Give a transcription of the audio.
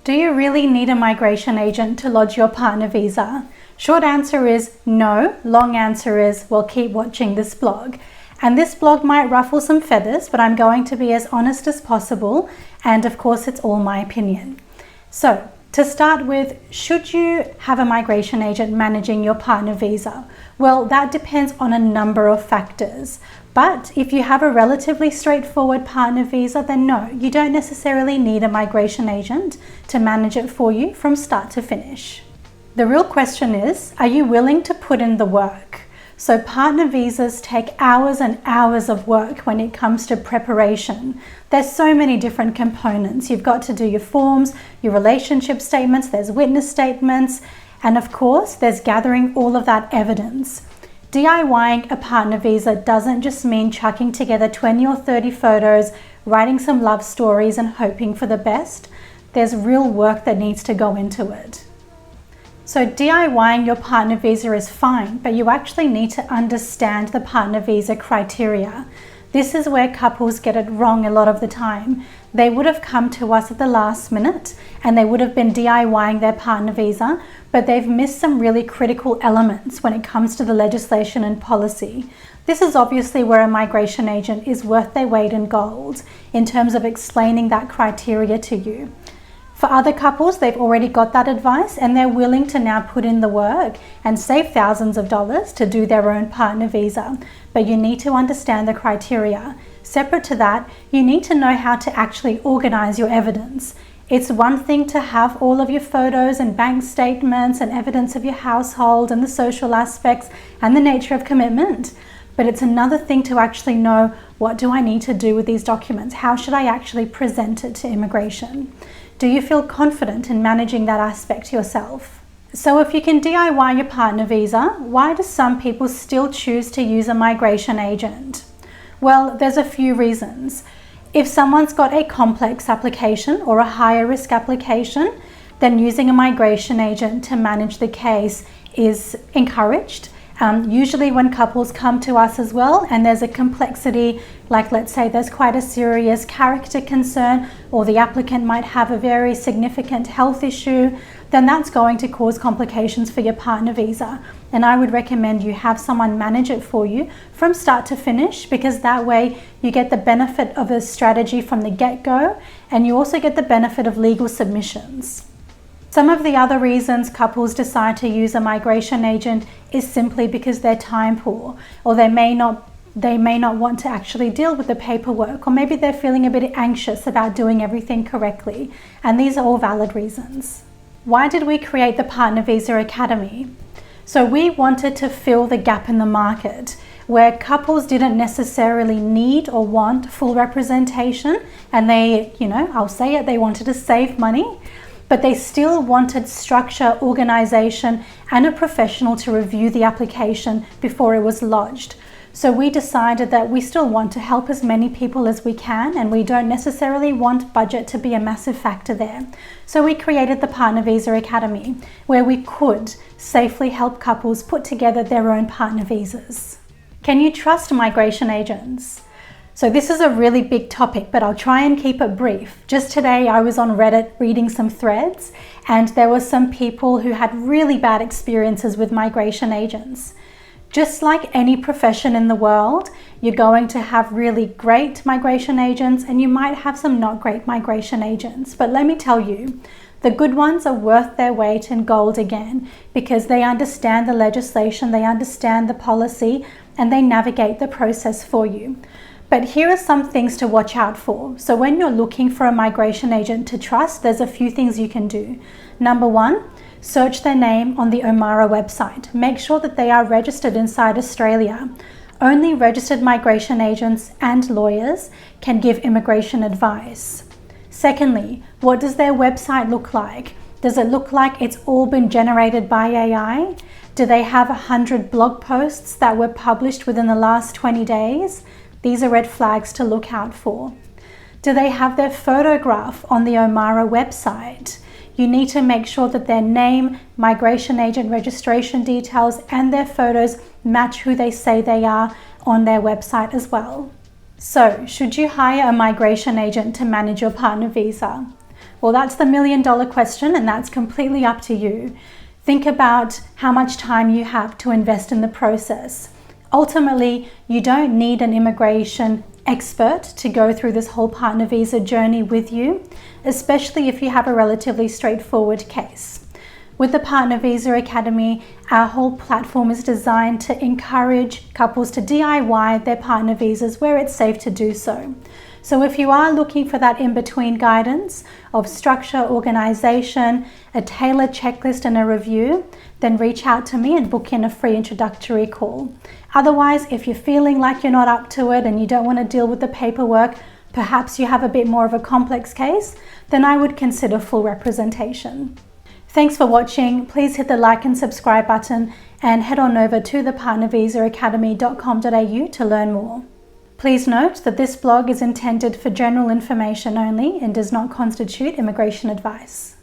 Do you really need a migration agent to lodge your partner visa? Short answer is no. Long answer is, well, keep watching this blog. And this blog might ruffle some feathers, but I'm going to be as honest as possible. And of course, it's all my opinion. So to start with, should you have a migration agent managing your partner visa? Well, that depends on a number of factors. But if you have a relatively straightforward partner visa, then no, you don't necessarily need a migration agent to manage it for you from start to finish. The real question is, are you willing to put in the work? So partner visas take hours and hours of work when it comes to preparation. There's so many different components. You've got to do your forms, your relationship statements, there's witness statements, and of course, there's gathering all of that evidence. DIYing a partner visa doesn't just mean chucking together 20 or 30 photos, writing some love stories and hoping for the best. There's real work that needs to go into it. So DIYing your partner visa is fine, but you actually need to understand the partner visa criteria. This is where couples get it wrong a lot of the time. They would have come to us at the last minute and they would have been DIYing their partner visa, but they've missed some really critical elements when it comes to the legislation and policy. This is obviously where a migration agent is worth their weight in gold in terms of explaining that criteria to you. For other couples, they've already got that advice and they're willing to now put in the work and save thousands of dollars to do their own partner visa. But you need to understand the criteria. Separate to that, you need to know how to actually organize your evidence. It's one thing to have all of your photos and bank statements and evidence of your household and the social aspects and the nature of commitment. But it's another thing to actually know, what do I need to do with these documents? How should I actually present it to immigration? Do you feel confident in managing that aspect yourself? So if you can DIY your partner visa, why do some people still choose to use a migration agent? Well, there's a few reasons. If someone's got a complex application or a higher risk application, then using a migration agent to manage the case is encouraged. Usually when couples come to us as well and there's a complexity, like let's say there's quite a serious character concern or the applicant might have a very significant health issue, then that's going to cause complications for your partner visa. And I would recommend you have someone manage it for you from start to finish, because that way you get the benefit of a strategy from the get-go and you also get the benefit of legal submissions. Some of the other reasons couples decide to use a migration agent is simply because they're time poor, or they may not want to actually deal with the paperwork, or maybe they're feeling a bit anxious about doing everything correctly. And these are all valid reasons. Why did we create the Partner Visa Academy? So we wanted to fill the gap in the market where couples didn't necessarily need or want full representation, and they, I'll say it, they wanted to save money, but they still wanted structure, organization, and a professional to review the application before it was lodged. So we decided that we still want to help as many people as we can, and we don't necessarily want budget to be a massive factor there. So we created the Partner Visa Academy, where we could safely help couples put together their own partner visas. Can you trust migration agents? So this is a really big topic, but I'll try and keep it brief. Just today I was on Reddit reading some threads, and there were some people who had really bad experiences with migration agents. Just like any profession in the world, you're going to have really great migration agents and you might have some not great migration agents. But let me tell you, the good ones are worth their weight in gold again, because they understand the legislation, they understand the policy, and they navigate the process for you. But here are some things to watch out for. So when you're looking for a migration agent to trust, there's a few things you can do. Number one, search their name on the OMARA website. Make sure that they are registered inside Australia. Only registered migration agents and lawyers can give immigration advice. Secondly, what does their website look like? Does it look like it's all been generated by AI? Do they have 100 blog posts that were published within the last 20 days? These are red flags to look out for. Do they have their photograph on the OMARA website? You need to make sure that their name, migration agent registration details, and their photos match who they say they are on their website as well. So, should you hire a migration agent to manage your partner visa? Well, that's the million-dollar question, and that's completely up to you. Think about how much time you have to invest in the process. Ultimately, you don't need an immigration expert to go through this whole partner visa journey with you, especially if you have a relatively straightforward case. With the Partner Visa Academy, our whole platform is designed to encourage couples to DIY their partner visas where it's safe to do so. So if you are looking for that in-between guidance of structure, organization, a tailored checklist and a review, then reach out to me and book in a free introductory call. Otherwise, if you're feeling like you're not up to it and you don't want to deal with the paperwork, perhaps you have a bit more of a complex case, then I would consider full representation. Thanks for watching. Please hit the like and subscribe button and head on over to thepartnervisaacademy.com.au to learn more. Please note that this blog is intended for general information only and does not constitute immigration advice.